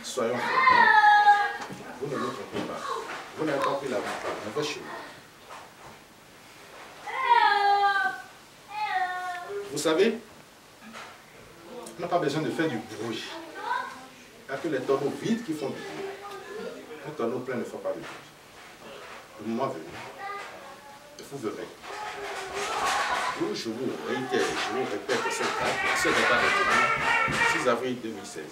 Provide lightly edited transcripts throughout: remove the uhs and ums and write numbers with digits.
soyons forts. Vous ne vous trompez pas. Vous n'avez pas pris la victoire. On va chez vous. Vous savez, on n'a pas besoin de faire du bruit. Il n'y a que les tonneaux vides qui font du bruit. Un tonneau plein ne fait pas de bruit. Le moment venu, vous verrez. Je vous réitère, je vous répète cette date, ce débat de 6 avril 2016.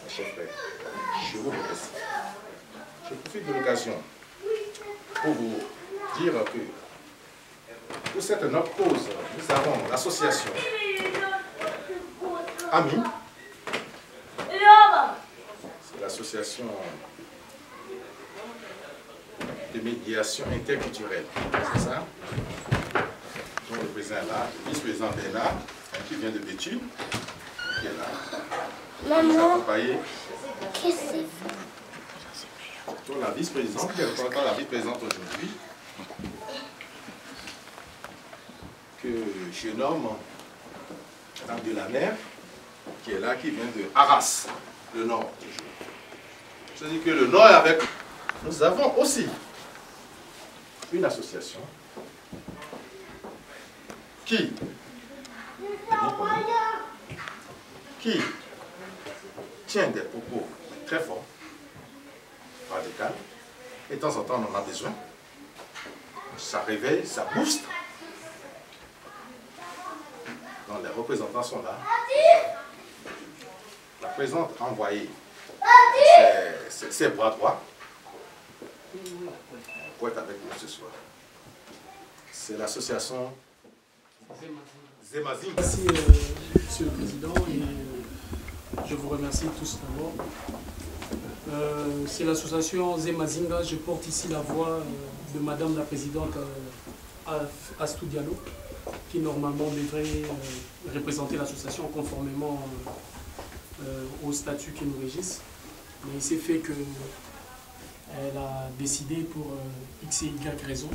Mes chers frères, je vous remercie. Je profite de l'occasion pour vous dire que pour cette noble cause, nous avons l'association AMI, c'est l'association de médiation interculturelle, c'est ça? Donc le président est là, le vice-président Bernard, qui vient de Béthune, qui est là. Maman, qu'est-ce que c'est? Pour la vice-présidente, qui est encore la vice-présidente aujourd'hui, que je nomme Madame de la Mer, qui est là, qui vient de Arras, le Nord toujours. Je dis que le Nord est avec nous. Nous avons aussi une association qui tient des propos très forts, radicaux, et de temps en temps on en a besoin. Ça réveille, ça booste. Donc les représentants sont là. La présidente a envoyé ses bras droits pour être avec nous ce soir. C'est l'association Zemazing. Merci Monsieur le Président et je vous remercie tous d'abord. C'est l'association Zemazinga. Je porte ici la voix de Madame la Présidente Astou Diallo, qui normalement devrait représenter l'association conformément au statut qui nous régisse. Mais il s'est fait que elle a décidé pour X et Y raison,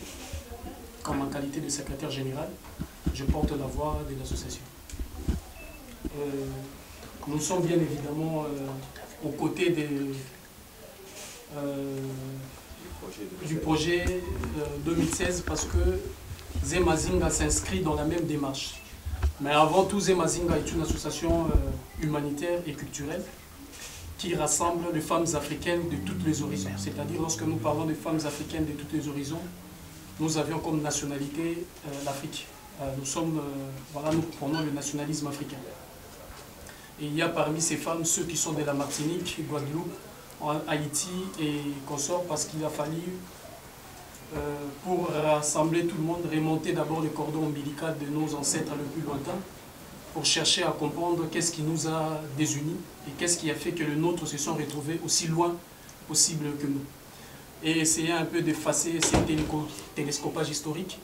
comme en qualité de secrétaire général, je porte la voix de l'association. Nous sommes bien évidemment aux côtés du projet 2016 parce que Zemazinga s'inscrit dans la même démarche. Mais avant tout, Zemazinga est une association humanitaire et culturelle qui rassemble les femmes africaines de tous les horizons. C'est-à-dire, lorsque nous parlons de femmes africaines de tous les horizons, nous avions comme nationalité l'Afrique. Nous prenons le nationalisme africain. Et il y a parmi ces femmes ceux qui sont de la Martinique, Guadeloupe, Haïti et consorts, parce qu'il a fallu, pour rassembler tout le monde, remonter d'abord le cordon ombilical de nos ancêtres le plus lointain, pour chercher à comprendre qu'est-ce qui nous a désunis et qu'est-ce qui a fait que les nôtres se sont retrouvés aussi loin possible que nous. Et essayer un peu d'effacer ces télescopages historiques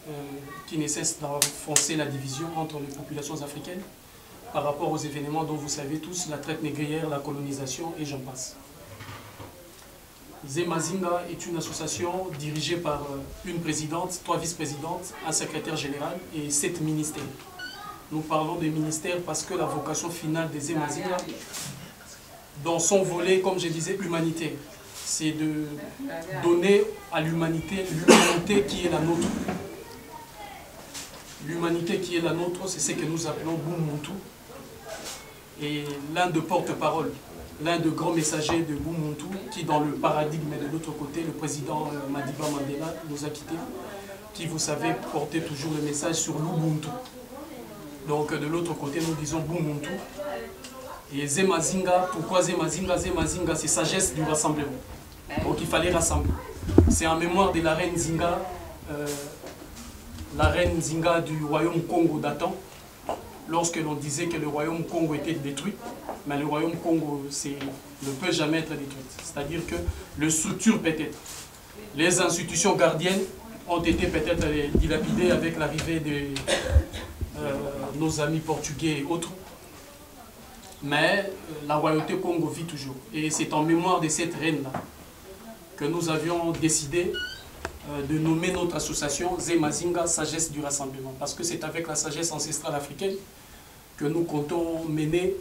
qui ne cessent d'enfoncer la division entre les populations africaines par rapport aux événements dont vous savez tous, la traite négrière, la colonisation et j'en passe. Zemazinga est une association dirigée par une présidente, 3 vice-présidentes, un secrétaire général et 7 ministères. Nous parlons des ministères parce que la vocation finale des Zemazinga, dans son volet, comme je disais, humanitaire, c'est de donner à l'humanité qui est la nôtre. L'humanité qui est la nôtre, c'est ce que nous appelons Bumuntu. Et l'un de porte-parole, l'un de grands messagers de Bumuntu, qui dans le paradigme de l'autre côté, le président Madiba Mandela nous a quittés, qui, vous savez, portait toujours le message sur l'Ubuntu. Donc de l'autre côté, nous disons Bumuntu. Et Zemazinga, pourquoi Zemazinga? Zemazinga, c'est sagesse du rassemblement. Donc il fallait rassembler. C'est en mémoire de la reine Zinga, du royaume Congo d'antan, lorsque l'on disait que le royaume Congo était détruit, mais le royaume Congo ne peut jamais être détruit. C'est-à-dire que le structure peut-être. Les institutions gardiennes ont été peut-être dilapidées avec l'arrivée de nos amis portugais et autres. Mais la royauté Congo vit toujours. Et c'est en mémoire de cette reine-là que nous avions décidé de nommer notre association Zemazinga, Sagesse du Rassemblement. Parce que c'est avec la sagesse ancestrale africaine que nous comptons mener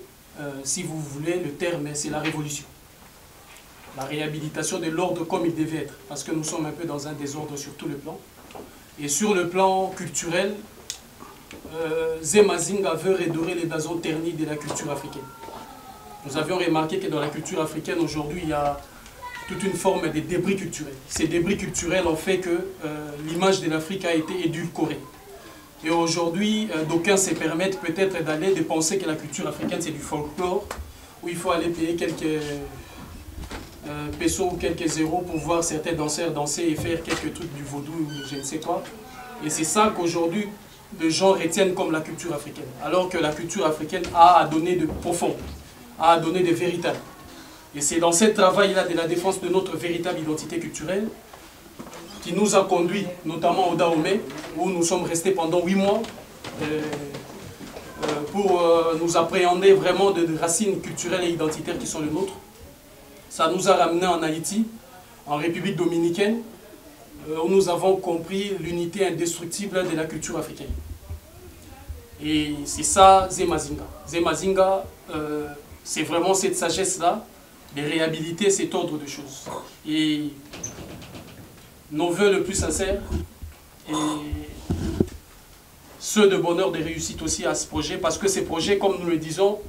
si vous voulez, le terme, c'est la révolution. La réhabilitation de l'ordre comme il devait être, parce que nous sommes un peu dans un désordre sur tout le plan. Et sur le plan culturel, Zé Mazinga veut redorer les blasons ternis de la culture africaine. Nous avions remarqué que dans la culture africaine, aujourd'hui, il y a toute une forme de débris culturels. Ces débris culturels ont fait que l'image de l'Afrique a été édulcorée. Et aujourd'hui, d'aucuns se permettent peut-être d'aller de penser que la culture africaine, c'est du folklore, où il faut aller payer quelques pesos ou quelques euros pour voir certains danseurs danser et faire quelques trucs du vaudou ou je ne sais quoi. Et c'est ça qu'aujourd'hui, les gens retiennent comme la culture africaine. Alors que la culture africaine a à donner de profond, a à donner de véritable. Et c'est dans ce travail-là de la défense de notre véritable identité culturelle qui nous a conduit, notamment au Dahomey, où nous sommes restés pendant 8 mois pour nous appréhender vraiment de racines culturelles et identitaires qui sont les nôtres. Ça nous a ramenés en Haïti, en République dominicaine, où nous avons compris l'unité indestructible de la culture africaine. Et c'est ça, Zé Mazinga. Zé Mazinga, c'est vraiment cette sagesse-là de réhabiliter cet ordre de choses. Et nos voeux le plus sincères et ceux de bonheur, de réussite aussi à ce projet, parce que ces projets, comme nous le disons,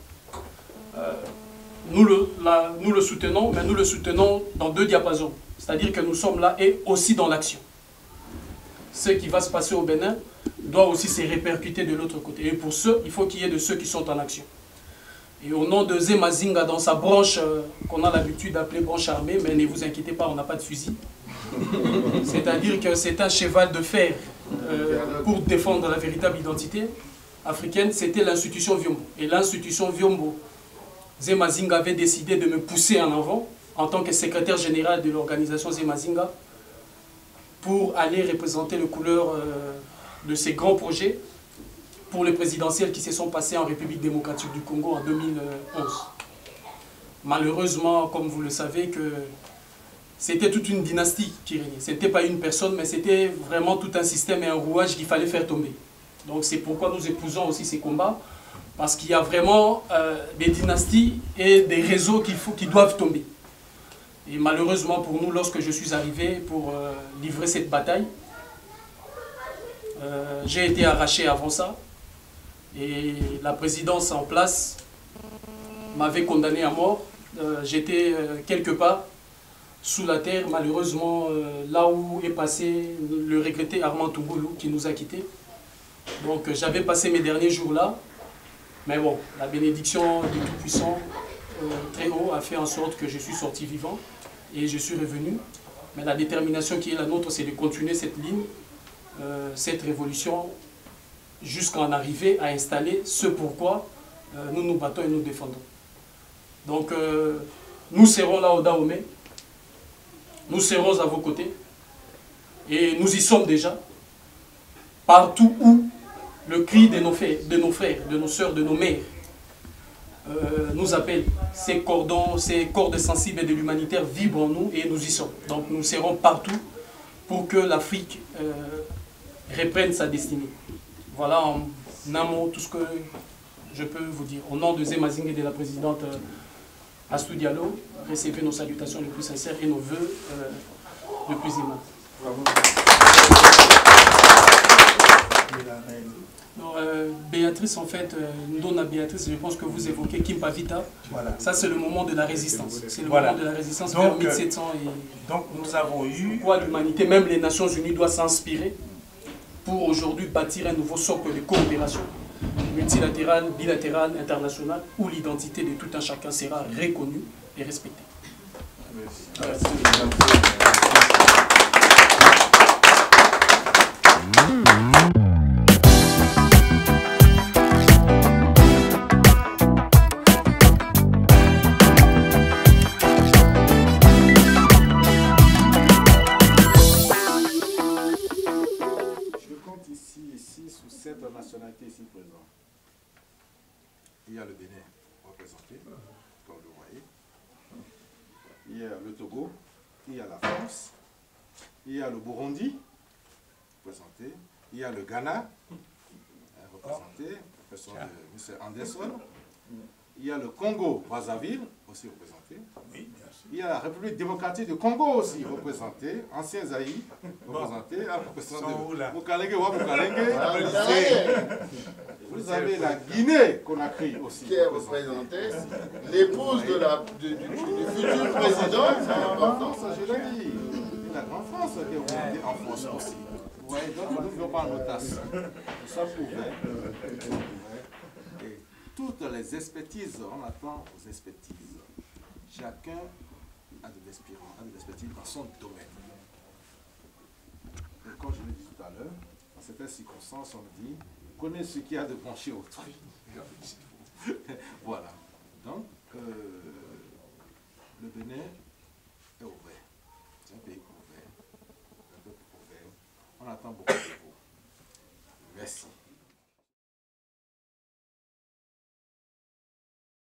nous le soutenons, mais nous le soutenons dans 2 diapasons. C'est-à-dire que nous sommes là et aussi dans l'action. Ce qui va se passer au Bénin doit aussi se répercuter de l'autre côté. Et pour ce, il faut qu'il y ait de ceux qui sont en action. Et au nom de Zé Mazinga, dans sa branche qu'on a l'habitude d'appeler branche armée, mais ne vous inquiétez pas, on n'a pas de fusil. C'est-à-dire que c'est un cheval de fer pour défendre la véritable identité africaine, c'était l'institution Vyombo. Et l'institution Vyombo, Zé Mazinga avait décidé de me pousser en avant en tant que secrétaire général de l'organisation Zé Mazinga pour aller représenter les couleurs de ces grands projets pour les présidentielles qui se sont passées en République démocratique du Congo en 2011. Malheureusement, comme vous le savez, que c'était toute une dynastie qui régnait. Ce n'était pas une personne, mais c'était vraiment tout un système et un rouage qu'il fallait faire tomber. Donc c'est pourquoi nous épousons aussi ces combats, parce qu'il y a vraiment des dynasties et des réseaux qui doivent tomber. Et malheureusement pour nous, lorsque je suis arrivé pour livrer cette bataille, j'ai été arraché avant ça. Et la présidence en place m'avait condamné à mort. J'étais quelque part sous la terre, malheureusement, là où est passé le regretté Armand Tougoulou qui nous a quittés. Donc j'avais passé mes derniers jours là. Mais bon, la bénédiction du Tout-Puissant très haut a fait en sorte que je suis sorti vivant et je suis revenu. Mais la détermination qui est la nôtre, c'est de continuer cette ligne, cette révolution, jusqu'à en arriver à installer ce pourquoi nous nous battons et nous défendons. Donc nous serons là au Dahomey, nous serons à vos côtés et nous y sommes déjà, partout où le cri de nos frères, de nos sœurs, de nos mères nous appelle. Ces cordons, ces cordes sensibles de l'humanitaire vibrent en nous et nous y sommes. Donc nous serons partout pour que l'Afrique reprenne sa destinée. Voilà en un mot tout ce que je peux vous dire. Au nom de Zé Mazinga et de la présidente Astou Diallo, recevez nos salutations les plus sincères et nos vœux les plus aimants. Bravo. Non, Béatrice, en fait, nous donne à Béatrice, je pense que vous évoquez Kimpa Vita. Voilà. Ça, c'est le moment de la résistance. C'est le moment de la résistance vers 1700. Donc, nous avons eu... Pourquoi l'humanité, même les Nations Unies, doit s'inspirer pour aujourd'hui bâtir un nouveau socle de coopération multilatérale, bilatérale, internationale, où l'identité de tout un chacun sera reconnue et respectée. Merci. Nationalité ici présent. Il y a le Bénin représenté, comme vous voyez. Il y a le Togo, il y a la France, il y a le Burundi, représenté. Il y a le Ghana, représenté, personne de M. Anderson. Il y a le Congo-Brazzaville, aussi représenté. Oui, bien sûr. Il y a la République démocratique du Congo aussi représentée. Ancien Zaïre représenté. Moukalenge ou Moukalenge. Vous avez la Guinée-Conakry aussi. Qui est représentée. L'épouse du futur président, c'est important. Ça, je l'ai dit. Et la Grande France qui est représentée en France aussi. Vous voyez, donc nous ne faisons pas nos tasses. Ça pouvait. Et toutes les expertises, on attend aux expertises. Chacun a de l'expertise dans son domaine. Et comme je l'ai dit tout à l'heure, dans certaines circonstances, on me dit, connais ce qu'il y a de bon chez autrui. Voilà. Donc, le Bénin est ouvert. C'est un pays ouvert. Un peuple ouvert. On attend beaucoup de vous. Merci.